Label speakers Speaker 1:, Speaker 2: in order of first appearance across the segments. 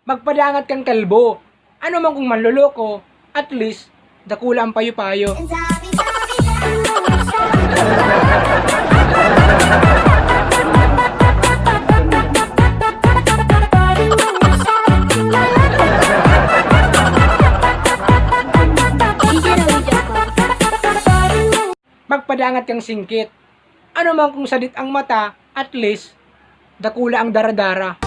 Speaker 1: Magpadangat kang kalbo. Ano man kung manloloko, at least, dakula ang payo-payo. Magpadangat kang singkit. Ano man kung sadit ang mata, at least, dakula ang daradara.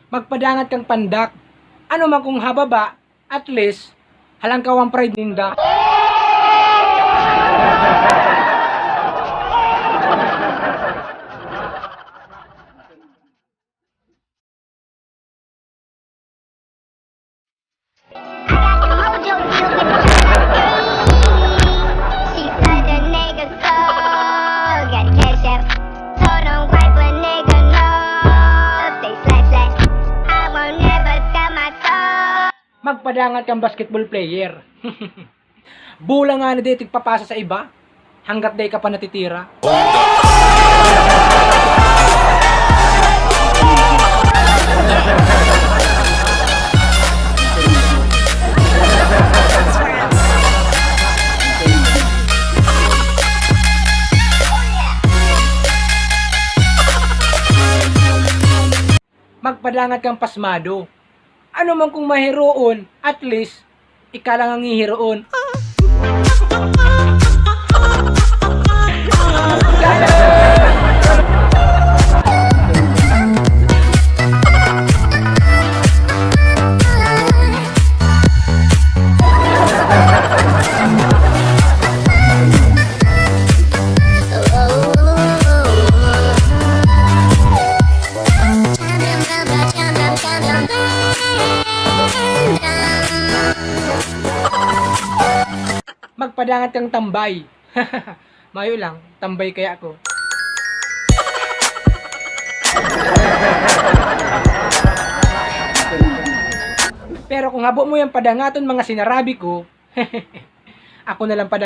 Speaker 1: Magpadangat kang pandak. Ano man kung hababa, at least, halangkaw ang pride ninda. Magpadangat kang basketball player. Bula nga na di tigpapasa sa iba, hanggat day ka pa natitira. Magpadangat kang pasmado. Ano man kung mahiroon, at least, ika lang ang hihiroon. Magpadangat kang tambay. Mayo lang, tambay kaya ako. Pero kung habo mo yung padangaton mga sinarabi ko, ako na lang padangat.